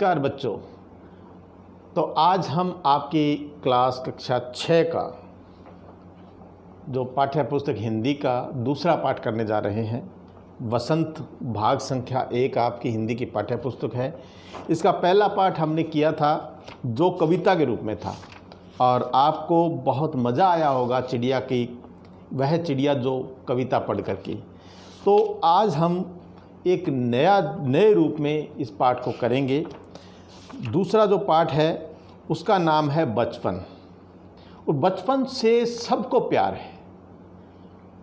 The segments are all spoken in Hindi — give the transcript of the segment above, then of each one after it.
नमस्कार बच्चों। तो आज हम आपकी क्लास कक्षा 6 का जो पाठ्य पुस्तक हिंदी का दूसरा पाठ करने जा रहे हैं। वसंत भाग संख्या 1 आपकी हिंदी की पाठ्य पुस्तक है। इसका पहला पाठ हमने किया था जो कविता के रूप में था और आपको बहुत मज़ा आया होगा चिड़िया की, वह चिड़िया जो कविता पढ़ कर के। तो आज हम एक नए रूप में इस पाठ को करेंगे। दूसरा जो पाठ है उसका नाम है बचपन। और बचपन से सबको प्यार है।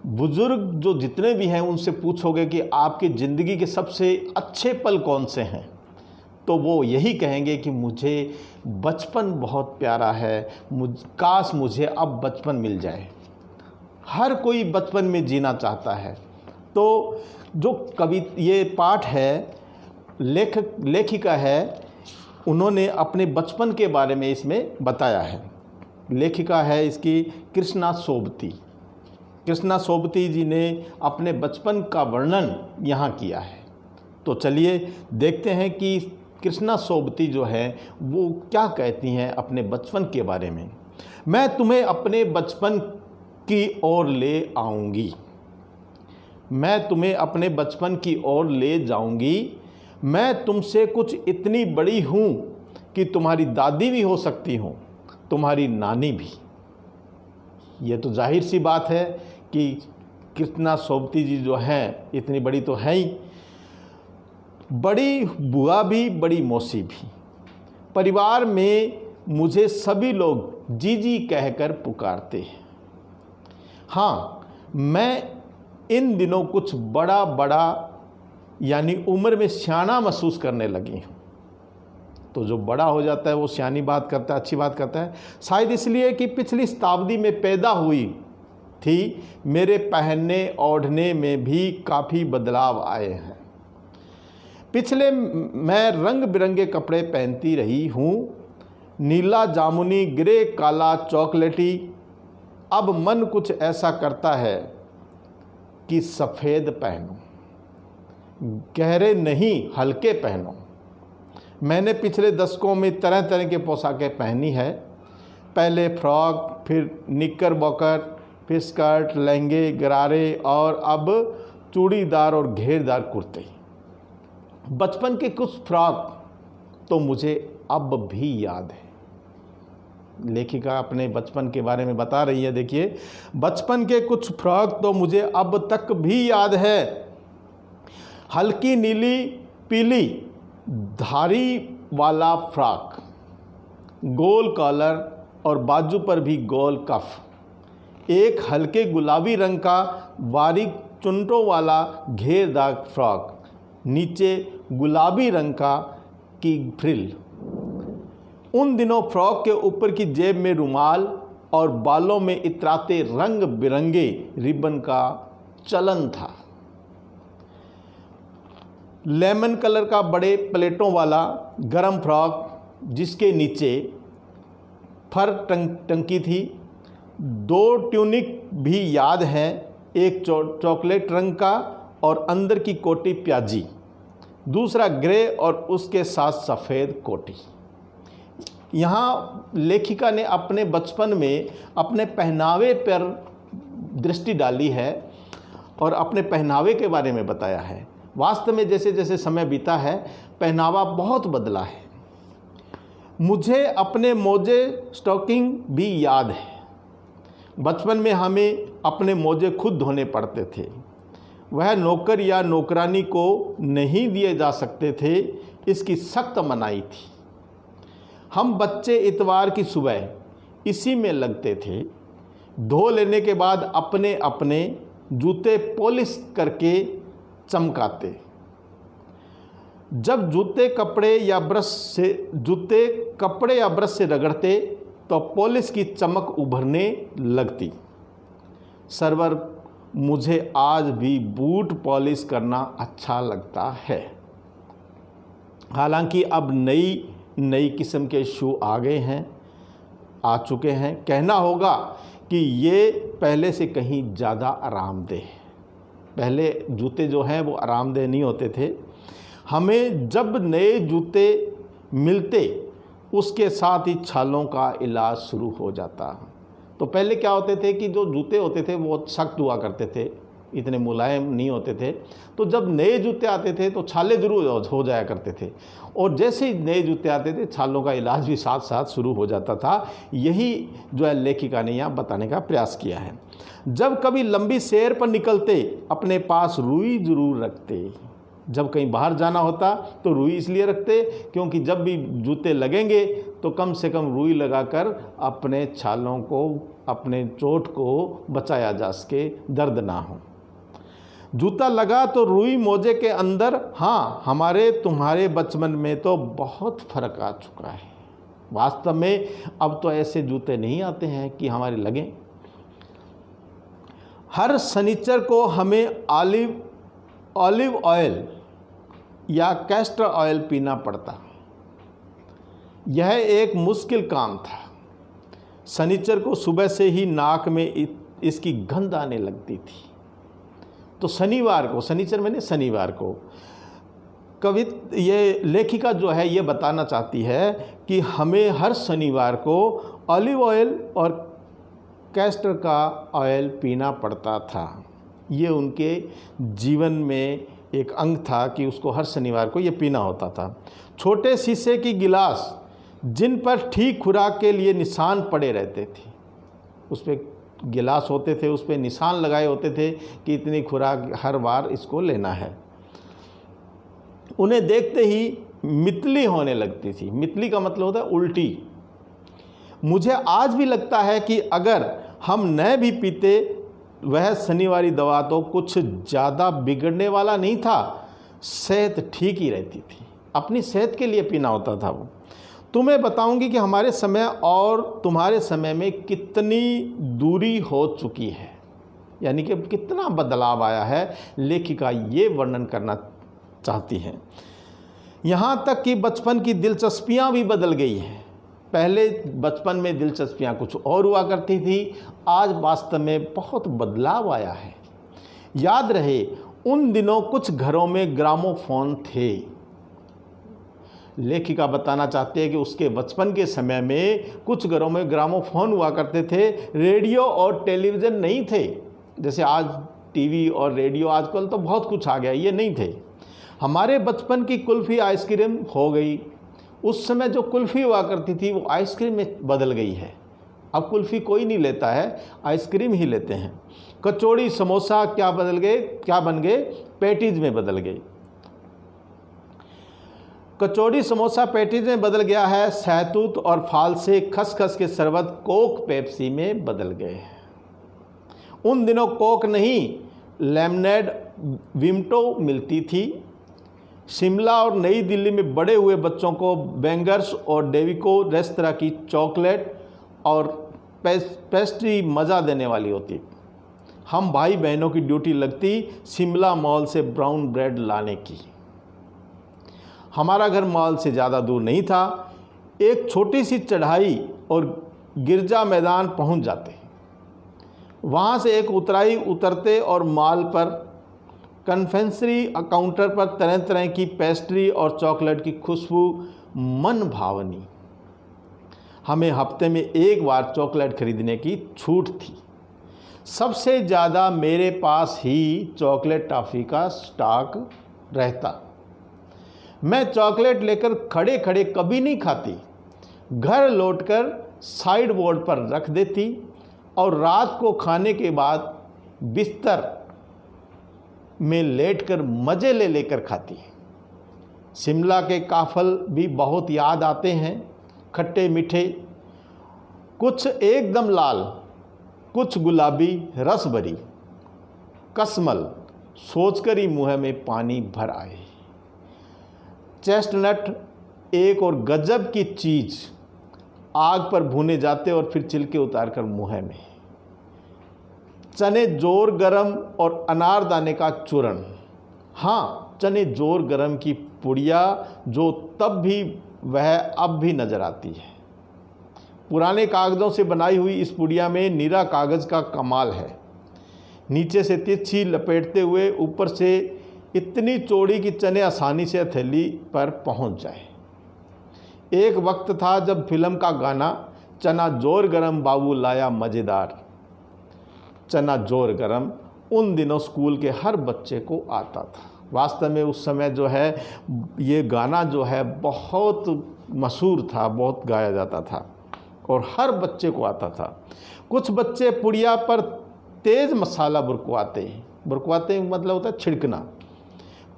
बुजुर्ग जो जितने भी हैं उनसे पूछोगे कि आपकी ज़िंदगी के सबसे अच्छे पल कौन से हैं, तो वो यही कहेंगे कि मुझे बचपन बहुत प्यारा है, काश मुझे अब बचपन मिल जाए। हर कोई बचपन में जीना चाहता है। तो जो ये पाठ है, लेखिका है, उन्होंने अपने बचपन के बारे में इसमें बताया है। लेखिका है इसकी कृष्णा सोबती। कृष्णा सोबती जी ने अपने बचपन का वर्णन यहाँ किया है। तो चलिए देखते हैं कि कृष्णा सोबती जो है वो क्या कहती हैं अपने बचपन के बारे में। मैं तुम्हें अपने बचपन की ओर ले आऊँगी। मैं तुम्हें अपने बचपन की ओर ले जाऊंगी। मैं तुमसे कुछ इतनी बड़ी हूँ कि तुम्हारी दादी भी हो सकती हूँ, तुम्हारी नानी भी। ये तो जाहिर सी बात है कि कृष्णा सोबती जी जो हैं इतनी बड़ी तो हैं ही, बड़ी बुआ भी, बड़ी मौसी भी। परिवार में मुझे सभी लोग जीजी कहकर पुकारते हैं। हाँ, मैं इन दिनों कुछ बड़ा यानी उम्र में सियाना महसूस करने लगी हूँ। तो जो बड़ा हो जाता है वो सियानी बात करता है, अच्छी बात करता है। शायद इसलिए कि पिछली शताब्दी में पैदा हुई थी। मेरे पहनने ओढ़ने में भी काफ़ी बदलाव आए हैं। पिछले मैं रंग बिरंगे कपड़े पहनती रही हूँ, नीला, जामुनी, ग्रे, काला, चॉकलेटी। अब मन कुछ ऐसा करता है कि सफ़ेद पहनो, गहरे नहीं हल्के पहनो। मैंने पिछले दशकों में तरह तरह के पोशाकें पहनी है। पहले फ्रॉक, फिर निकरबॉकर, फिर स्कर्ट, लहंगे, गरारे और अब चूड़ीदार और घेरदार कुर्ते। बचपन के कुछ फ्रॉक तो मुझे अब भी याद है। लेखिका अपने बचपन के बारे में बता रही है। देखिए, बचपन के कुछ फ्रॉक तो मुझे अब तक भी याद है। हल्की नीली पीली धारी वाला फ्रॉक, गोल कॉलर और बाजू पर भी गोल कफ। एक हल्के गुलाबी रंग का बारीक चुन्नटों वाला घेरदार फ्रॉक, नीचे गुलाबी रंग की फ्रिल। उन दिनों फ्रॉक के ऊपर की जेब में रुमाल और बालों में इतराते रंग बिरंगे रिबन का चलन था। लेमन कलर का बड़े प्लेटों वाला गरम फ्रॉक जिसके नीचे फर टंकी थी। 2 ट्यूनिक भी याद हैं, एक चॉकलेट रंग का और अंदर की कोटी प्याजी, दूसरा ग्रे और उसके साथ सफ़ेद कोटी। यहाँ लेखिका ने अपने बचपन में अपने पहनावे पर दृष्टि डाली है और अपने पहनावे के बारे में बताया है। वास्तव में जैसे जैसे समय बीता है पहनावा बहुत बदला है। मुझे अपने मोजे स्टॉकिंग भी याद है। बचपन में हमें अपने मोजे खुद धोने पड़ते थे। वह नौकर या नौकरानी को नहीं दिए जा सकते थे, इसकी सख्त मनाही थी। हम बच्चे इतवार की सुबह इसी में लगते थे। धो लेने के बाद अपने अपने जूते पॉलिश करके चमकाते। जब जूते कपड़े या ब्रश से रगड़ते तो पॉलिश की चमक उभरने लगती। सरवर, मुझे आज भी बूट पॉलिश करना अच्छा लगता है। हालांकि अब नई किस्म के शू आ चुके हैं। कहना होगा कि ये पहले से कहीं ज़्यादा आरामदेह। पहले जूते जो हैं वो आरामदेह नहीं होते थे। हमें जब नए जूते मिलते उसके साथ ही छालों का इलाज शुरू हो जाता। तो पहले क्या होते थे कि जो जूते होते थे वो सख्त हुआ करते थे, इतने मुलायम नहीं होते थे। तो जब नए जूते आते थे तो छाले जरूर हो जाया करते थे, और जैसे ही नए जूते आते थे छालों का इलाज भी साथ साथ शुरू हो जाता था। यही जो है लेखिका ने यहाँ बताने का प्रयास किया है। जब कभी लंबी सैर पर निकलते अपने पास रुई जरूर रखते। जब कहीं बाहर जाना होता तो रुई इसलिए रखते क्योंकि जब भी जूते लगेंगे तो कम से कम रुई लगाकर अपने छालों को, अपने चोट को बचाया जा सके, दर्द ना हो। जूता लगा तो रुई मोजे के अंदर। हाँ, हमारे तुम्हारे बचपन में तो बहुत फर्क आ चुका है। वास्तव में अब तो ऐसे जूते नहीं आते हैं कि हमारे लगें। हर शनिचर को हमें ऑलिव ऑयल या कैस्टर ऑयल पीना पड़ता। यह एक मुश्किल काम था। शनिचर को सुबह से ही नाक में इसकी गंध आने लगती थी। तो शनिवार को, शनिचर मैंने शनिवार को, ये लेखिका जो है ये बताना चाहती है कि हमें हर शनिवार को ऑलिव ऑयल और कैस्टर का ऑयल पीना पड़ता था। ये उनके जीवन में एक अंग था कि उसको हर शनिवार को ये पीना होता था। छोटे शीशे की गिलास जिन पर ठीक खुराक के लिए निशान पड़े रहते थे, उस पर गिलास होते थे, उस पर निशान लगाए होते थे कि इतनी खुराक हर बार इसको लेना है। उन्हें देखते ही मितली होने लगती थी। मितली का मतलब होता है उल्टी। मुझे आज भी लगता है कि अगर हम न भी पीते वह शनिवारी दवा तो कुछ ज़्यादा बिगड़ने वाला नहीं था, सेहत ठीक ही रहती थी। अपनी सेहत के लिए पीना होता था वो। तुम्हें बताऊंगी कि हमारे समय और तुम्हारे समय में कितनी दूरी हो चुकी है, यानी कि कितना बदलाव आया है। लेखिका ये वर्णन करना चाहती हैं। यहाँ तक कि बचपन की दिलचस्पियाँ भी बदल गई हैं। पहले बचपन में दिलचस्पियाँ कुछ और हुआ करती थी, आज वास्तव में बहुत बदलाव आया है। याद रहे उन दिनों कुछ घरों में ग्रामोफोन थे। लेखिका बताना चाहते हैं कि उसके बचपन के समय में कुछ घरों में ग्रामोफोन हुआ करते थे। रेडियो और टेलीविज़न नहीं थे। जैसे आज टीवी और रेडियो, आजकल तो बहुत कुछ आ गया, ये नहीं थे। हमारे बचपन की कुल्फ़ी आइसक्रीम हो गई। उस समय जो कुल्फ़ी हुआ करती थी वो आइसक्रीम में बदल गई है। अब कुल्फ़ी कोई नहीं लेता है, आइसक्रीम ही लेते हैं। कचौड़ी समोसा क्या बन गए? पैटीज में बदल गए। कचौड़ी समोसा पैटीज में बदल गया है। सहतूत और फालसे, खसखस के शरबत कोक पेप्सी में बदल गए। उन दिनों कोक नहीं, लेमनेड, विम्टो मिलती थी। शिमला और नई दिल्ली में बड़े हुए बच्चों को बेंगर्स और डेविको रेस्तरां की चॉकलेट और पेस्ट्री मज़ा देने वाली होती। हम भाई बहनों की ड्यूटी लगती शिमला मॉल से ब्राउन ब्रेड लाने की। हमारा घर मॉल से ज़्यादा दूर नहीं था। एक छोटी सी चढ़ाई और गिरजा मैदान पहुंच जाते। वहाँ से एक उतराई उतरते और मॉल पर कन्फेक्शनरी काउंटर पर तरह तरह की पेस्ट्री और चॉकलेट की खुशबू मन भावनी। हमें हफ्ते में एक बार चॉकलेट खरीदने की छूट थी। सबसे ज़्यादा मेरे पास ही चॉकलेट टॉफ़ी का स्टॉक रहता। मैं चॉकलेट लेकर खड़े खड़े कभी नहीं खाती, घर लौटकर साइड बोर्ड पर रख देती और रात को खाने के बाद बिस्तर में लेटकर मज़े लेकर खाती। शिमला के काफल भी बहुत याद आते हैं, खट्टे मीठे, कुछ एकदम लाल, कुछ गुलाबी रस भरी। कसमल सोचकर ही मुँह में पानी भर आए। चेस्टनट एक और गजब की चीज़, आग पर भुने जाते और फिर छिलके उतारकर मुँह में। चने जोर गरम और अनारदाने का चूर्ण। हाँ, चने जोर गरम की पुड़िया जो तब भी वह अब भी नज़र आती है। पुराने कागज़ों से बनाई हुई इस पुड़िया में नीरा कागज़ का कमाल है। नीचे से तिरछी लपेटते हुए ऊपर से इतनी चौड़ी कि चने आसानी से हथेली पर पहुंच जाए। एक वक्त था जब फिल्म का गाना चना जोर गरम बाबू लाया मज़ेदार, चना जोर गरम उन दिनों स्कूल के हर बच्चे को आता था। वास्तव में उस समय जो है ये गाना जो है बहुत मशहूर था, बहुत गाया जाता था और हर बच्चे को आता था। कुछ बच्चे पुड़िया पर तेज़ मसाला बुरकवाते मतलब होता है छिड़कना।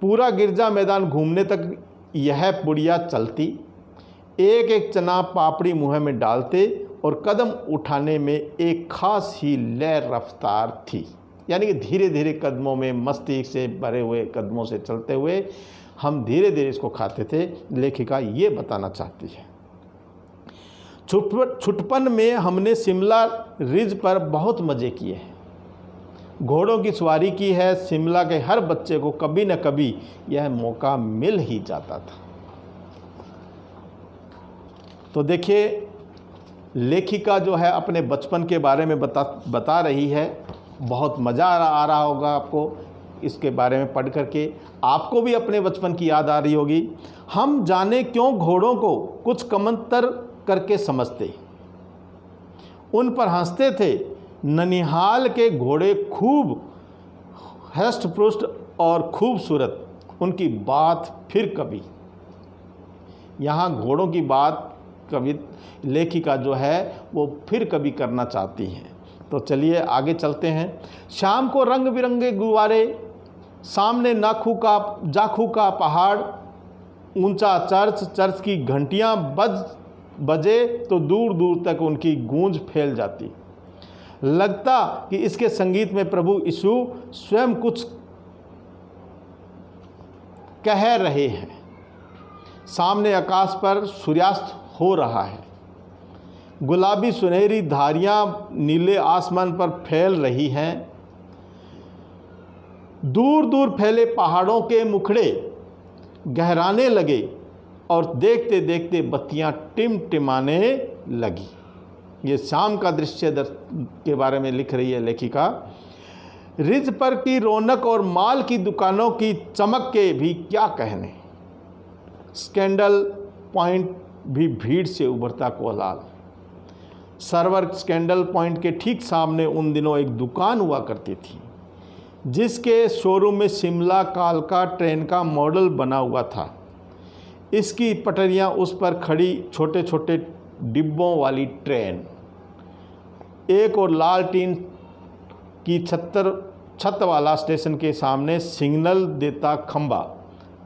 पूरा गिरजा मैदान घूमने तक यह पुड़िया चलती, एक एक चना पापड़ी मुँह में डालते और कदम उठाने में एक खास ही लय रफ्तार थी। यानी कि धीरे धीरे कदमों में, मस्ती से भरे हुए कदमों से चलते हुए हम धीरे धीरे इसको खाते थे। लेखिका ये बताना चाहती है, छुटपन में हमने शिमला रिज पर बहुत मज़े किए हैं, घोड़ों की सवारी की है। शिमला के हर बच्चे को कभी न कभी यह मौका मिल ही जाता था। तो देखिए, लेखिका जो है अपने बचपन के बारे में बता रही है। बहुत मज़ा आ रहा होगा आपको इसके बारे में पढ़ करके, आपको भी अपने बचपन की याद आ रही होगी। हम जाने क्यों घोड़ों को कुछ कमतर करके समझते, उन पर हंसते थे। ननिहाल के घोड़े खूब हष्ट पुष्ट और खूबसूरत, उनकी बात फिर कभी। यहाँ घोड़ों की बात कवि लेखिका जो है वो फिर कभी करना चाहती हैं। तो चलिए आगे चलते हैं। शाम को रंग बिरंगे गुब्बारे, सामने जाखू का पहाड़, ऊंचा चर्च की घंटियां बजे तो दूर दूर तक उनकी गूंज फैल जाती। लगता कि इसके संगीत में प्रभु यीशु स्वयं कुछ कह रहे हैं। सामने आकाश पर सूर्यास्त हो रहा है, गुलाबी सुनहरी धारियां नीले आसमान पर फैल रही हैं। दूर दूर फैले पहाड़ों के मुखड़े गहराने लगे और देखते देखते बत्तियां टिमटिमाने लगी। ये शाम का दृश्य के बारे में लिख रही है लेखिका। रिज पर की रौनक और माल की दुकानों की चमक के भी क्या कहने। स्कैंडल पॉइंट भी भीड़ से उभरता कोलाल। सर्वर स्कैंडल पॉइंट के ठीक सामने उन दिनों एक दुकान हुआ करती थी, जिसके शोरूम में शिमला कालका ट्रेन का मॉडल बना हुआ था। इसकी पटरियां, उस पर खड़ी छोटे छोटे डिब्बों वाली ट्रेन, एक और लाल टीन की छत वाला स्टेशन के सामने सिग्नल देता खंबा,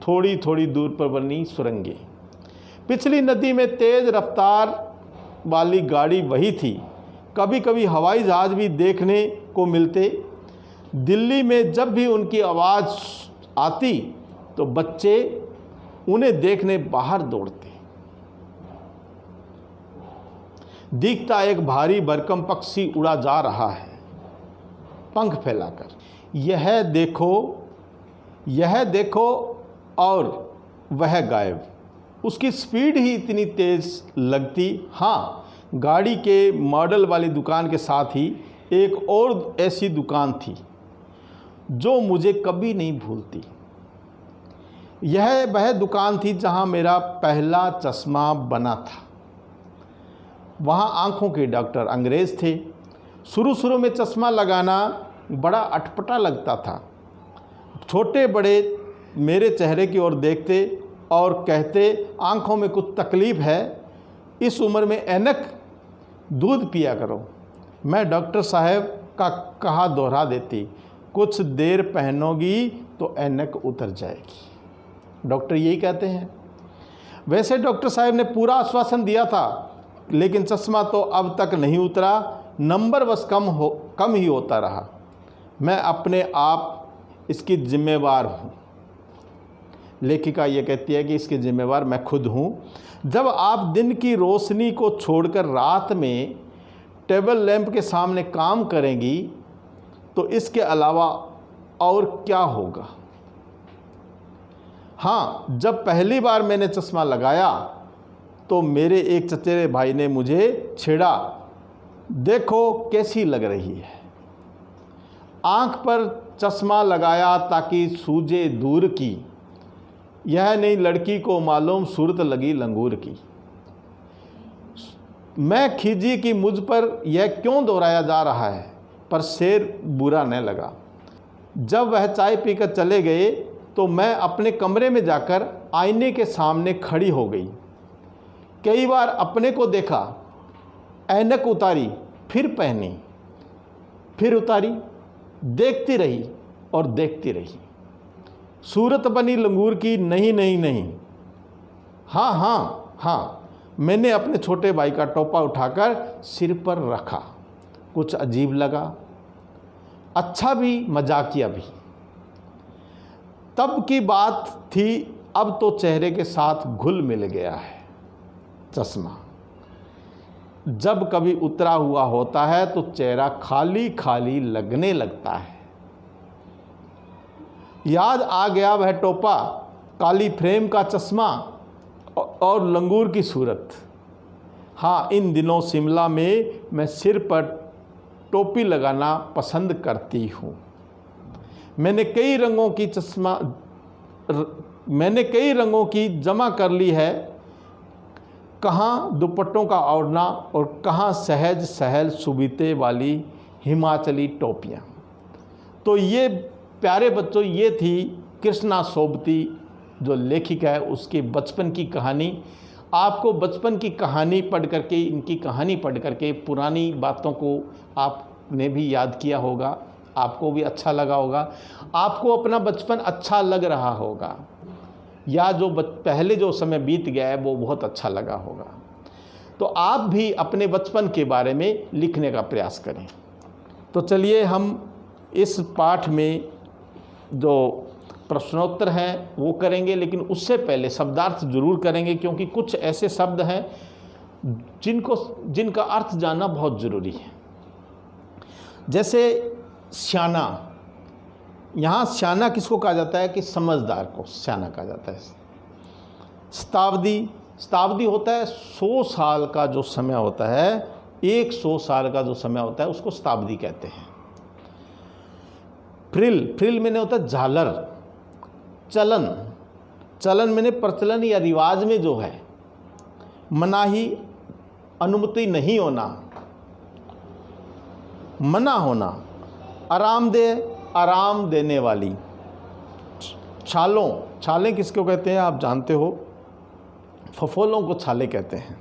थोड़ी थोड़ी दूर पर बनी सुरंगें। पिछली नदी में तेज़ रफ्तार वाली गाड़ी वही थी। कभी कभी हवाई जहाज़ भी देखने को मिलते। दिल्ली में जब भी उनकी आवाज़ आती तो बच्चे उन्हें देखने बाहर दौड़ते। दिखता एक भारी भरकम पक्षी उड़ा जा रहा है पंख फैलाकर। यह देखो और वह गायब। उसकी स्पीड ही इतनी तेज़ लगती। हाँ, गाड़ी के मॉडल वाली दुकान के साथ ही एक और ऐसी दुकान थी जो मुझे कभी नहीं भूलती। यह वह दुकान थी जहाँ मेरा पहला चश्मा बना था। वहाँ आँखों के डॉक्टर अंग्रेज़ थे। शुरू में चश्मा लगाना बड़ा अटपटा लगता था। छोटे बड़े मेरे चेहरे की ओर देखते और कहते, आँखों में कुछ तकलीफ़ है, इस उम्र में ऐनक, दूध पिया करो। मैं डॉक्टर साहब का कहा दोहरा देती, कुछ देर पहनोगी तो ऐनक उतर जाएगी। डॉक्टर यही कहते हैं। वैसे डॉक्टर साहब ने पूरा आश्वासन दिया था, लेकिन चश्मा तो अब तक नहीं उतरा। नंबर बस कम ही होता रहा। मैं अपने आप इसकी जिम्मेवार हूँ। लेखिका ये कहती है कि इसके जिम्मेवार मैं खुद हूँ। जब आप दिन की रोशनी को छोड़कर रात में टेबल लैंप के सामने काम करेंगी तो इसके अलावा और क्या होगा। हाँ, जब पहली बार मैंने चश्मा लगाया तो मेरे एक चचेरे भाई ने मुझे छेड़ा, देखो कैसी लग रही है। आँख पर चश्मा लगाया ताकि सूझे दूर की, यह नहीं लड़की को मालूम सूरत लगी लंगूर की। मैं खीजी कि मुझ पर यह क्यों दोहराया जा रहा है, पर शेर बुरा न लगा। जब वह चाय पीकर चले गए तो मैं अपने कमरे में जाकर आईने के सामने खड़ी हो गई। कई बार अपने को देखा, ऐनक उतारी, फिर पहनी, फिर उतारी, देखती रही और देखती रही। सूरत बनी लंगूर की, नहीं नहीं नहीं, हाँ हाँ हाँ। मैंने अपने छोटे भाई का टोपा उठाकर सिर पर रखा। कुछ अजीब लगा, अच्छा भी, मजाकिया भी। तब की बात थी, अब तो चेहरे के साथ घुल मिल गया है चश्मा। जब कभी उतरा हुआ होता है तो चेहरा खाली खाली लगने लगता है। याद आ गया वह टोपा, काली फ्रेम का चश्मा और लंगूर की सूरत। हाँ, इन दिनों शिमला में मैं सिर पर टोपी लगाना पसंद करती हूँ। मैंने कई रंगों की जमा कर ली है, कहाँ दुपट्टों का ओढ़ना और कहाँ सहज सहल सुबीते वाली हिमाचली टोपियाँ। तो ये प्यारे बच्चों, ये थी कृष्णा सोबती जो लेखिका है, उसके बचपन की कहानी। आपको बचपन की कहानी पढ़ करके, इनकी कहानी पढ़ करके पुरानी बातों को आपने भी याद किया होगा, आपको भी अच्छा लगा होगा, आपको अपना बचपन अच्छा लग रहा होगा, या जो पहले जो समय बीत गया है वो बहुत अच्छा लगा होगा। तो आप भी अपने बचपन के बारे में लिखने का प्रयास करें। तो चलिए हम इस पाठ में जो प्रश्नोत्तर हैं वो करेंगे, लेकिन उससे पहले शब्दार्थ जरूर करेंगे, क्योंकि कुछ ऐसे शब्द हैं जिनका अर्थ जानना बहुत ज़रूरी है। जैसे श्याना, यहाँ श्याना किसको कहा जाता है कि समझदार को श्याना कहा जाता है। शताब्दी होता है 100 साल का जो समय होता है, 100 साल का जो समय होता है उसको शताब्दी कहते हैं। फ्रिल मैंने होता है झालर। चलन मैंने प्रचलन या रिवाज में जो है। मनाही, अनुमति नहीं होना, मना होना। आरामदेह, आराम देने वाली। छालें किसको कहते हैं आप जानते हो, फफोलों को छाले कहते हैं।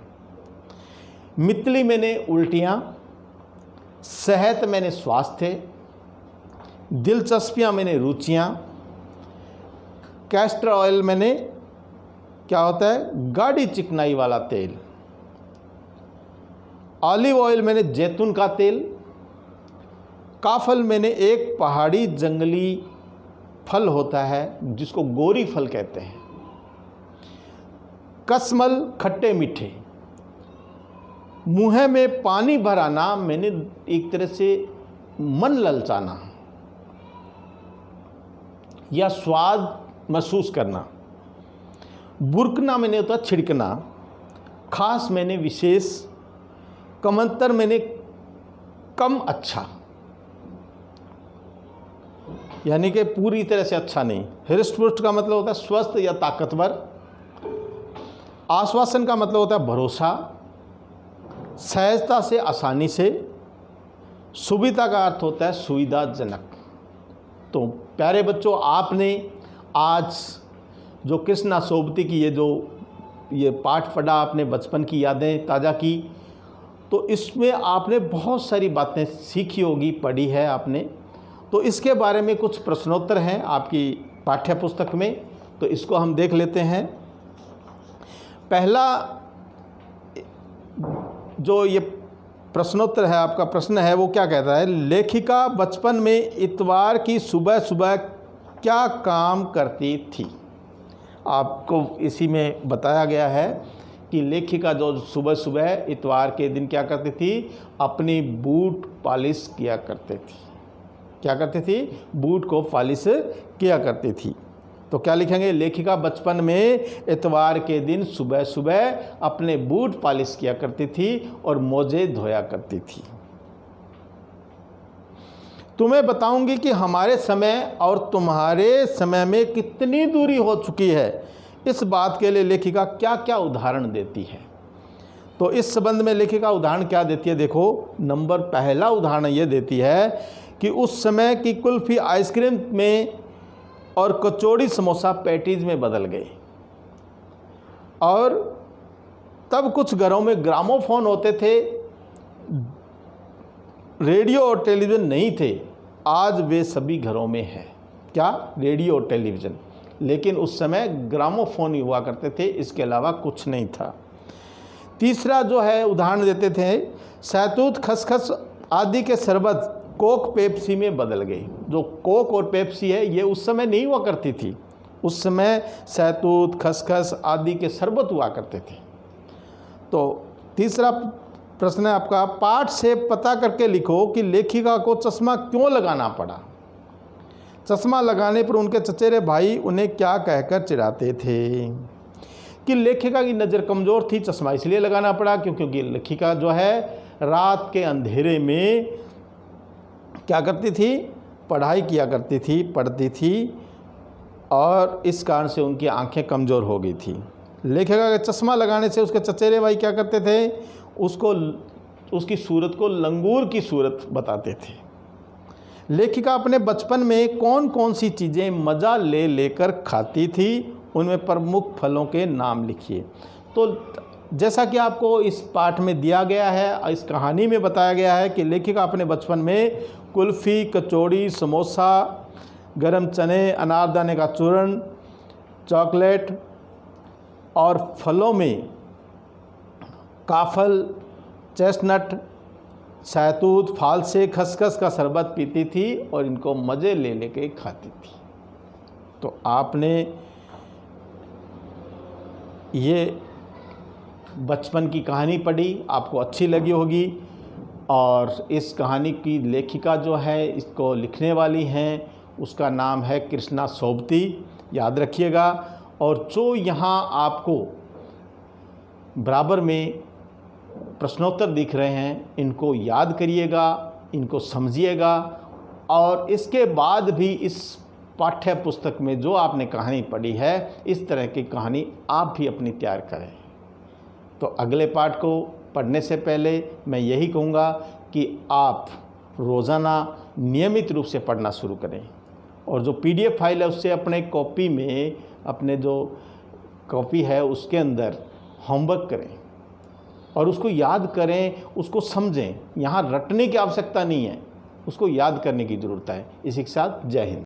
मितली मैंने उल्टियाँ, सेहत मैंने स्वास्थ्य, दिलचस्पियाँ मैंने रुचियाँ, कैस्टर ऑयल मैंने क्या होता है गाढ़ी चिकनाई वाला तेल, ऑलिव ऑयल मैंने जैतून का तेल, काफल मैंने एक पहाड़ी जंगली फल होता है जिसको गोरी फल कहते हैं। कसमल खट्टे मीठे। मुँह में पानी भराना मैंने एक तरह से मन ललचाना या स्वाद महसूस करना। बुरकना मैंने होता छिड़कना। खास मैंने विशेष। कमंतर मैंने कम अच्छा, यानी कि पूरी तरह से अच्छा नहीं। हृष्ट पुष्ट का मतलब होता है स्वस्थ या ताकतवर। आश्वासन का मतलब होता है भरोसा। सहजता से, आसानी से। सुविधा का अर्थ होता है सुविधाजनक। तो प्यारे बच्चों, आपने आज जो कृष्णा सोबती की ये पाठ पढ़ा, आपने बचपन की यादें ताज़ा की, तो इसमें आपने बहुत सारी बातें सीखी होगी, पढ़ी है आपने। तो इसके बारे में कुछ प्रश्नोत्तर हैं आपकी पाठ्य पुस्तक में, तो इसको हम देख लेते हैं। पहला जो ये प्रश्नोत्तर है, आपका प्रश्न है वो क्या कहता है, लेखिका बचपन में इतवार की सुबह सुबह क्या काम करती थी। आपको इसी में बताया गया है कि लेखिका जो सुबह सुबह इतवार के दिन क्या करती थी, अपनी बूट पॉलिश किया करती थी। क्या करती थी, बूट को पॉलिश किया करती थी। तो क्या लिखेंगे, लेखिका बचपन में इतवार के दिन सुबह सुबह अपने बूट पॉलिश किया करती थी और मोजे धोया करती थी। तुम्हें बताऊंगी कि हमारे समय और तुम्हारे समय में कितनी दूरी हो चुकी है। इस बात के लिए लेखिका क्या क्या उदाहरण देती है। तो इस संबंध में लेखिका उदाहरण क्या देती है, देखो नंबर पहला उदाहरण ये देती है कि उस समय की कुल्फ़ी आइसक्रीम में और कचौड़ी समोसा पैटीज में बदल गए। और तब कुछ घरों में ग्रामोफोन होते थे, रेडियो और टेलीविज़न नहीं थे, आज वे सभी घरों में है। क्या? रेडियो और टेलीविज़न। लेकिन उस समय ग्रामोफोन ही हुआ करते थे, इसके अलावा कुछ नहीं था। तीसरा जो है उदाहरण देते थे, शहतूत खसखस आदि के शरबत कोक पेप्सी में बदल गई। जो कोक और पेप्सी है ये उस समय नहीं हुआ करती थी, उस समय शहतूत खसखस आदि के शरबत हुआ करते थे। तो तीसरा प्रश्न है आपका, पाठ से पता करके लिखो कि लेखिका को चश्मा क्यों लगाना पड़ा। चश्मा लगाने पर उनके चचेरे भाई उन्हें क्या कहकर चिढ़ाते थे? कि लेखिका की नज़र कमज़ोर थी, चश्मा इसलिए लगाना पड़ा क्योंकि लेखिका जो है रात के अंधेरे में क्या करती थी? पढ़ाई किया करती थी, पढ़ती थी, और इस कारण से उनकी आंखें कमज़ोर हो गई थी। लेखिका के चश्मा लगाने से उसके चचेरे भाई क्या करते थे? उसकी सूरत को लंगूर की सूरत बताते थे। लेखिका अपने बचपन में कौन कौन सी चीज़ें मज़ा ले लेकर खाती थी, उनमें प्रमुख फलों के नाम लिखिए। तो जैसा कि आपको इस पाठ में दिया गया है, इस कहानी में बताया गया है कि लेखिका अपने बचपन में कुल्फ़ी, कचौड़ी, समोसा, गरम चने, अनारदाने का चूर्ण, चॉकलेट और फलों में काफल, चेस्टनट, शहतूत, फालसे, खसखस का शरबत पीती थी और इनको मज़े ले लेके खाती थी। तो आपने ये बचपन की कहानी पढ़ी, आपको अच्छी लगी होगी। और इस कहानी की लेखिका जो है, इसको लिखने वाली हैं, उसका नाम है कृष्णा सोबती, याद रखिएगा। और जो यहाँ आपको बराबर में प्रश्नोत्तर दिख रहे हैं, इनको याद करिएगा, इनको समझिएगा, और इसके बाद भी इस पाठ्य पुस्तक में जो आपने कहानी पढ़ी है, इस तरह की कहानी आप भी अपनी तैयार करें। तो अगले पाठ को पढ़ने से पहले मैं यही कहूँगा कि आप रोज़ाना नियमित रूप से पढ़ना शुरू करें, और जो PDF फाइल है उससे अपने कॉपी में, अपने जो कॉपी है उसके अंदर होमवर्क करें और उसको याद करें, उसको समझें। यहाँ रटने की आवश्यकता नहीं है, उसको याद करने की ज़रूरत है। इसी के साथ जय हिंद।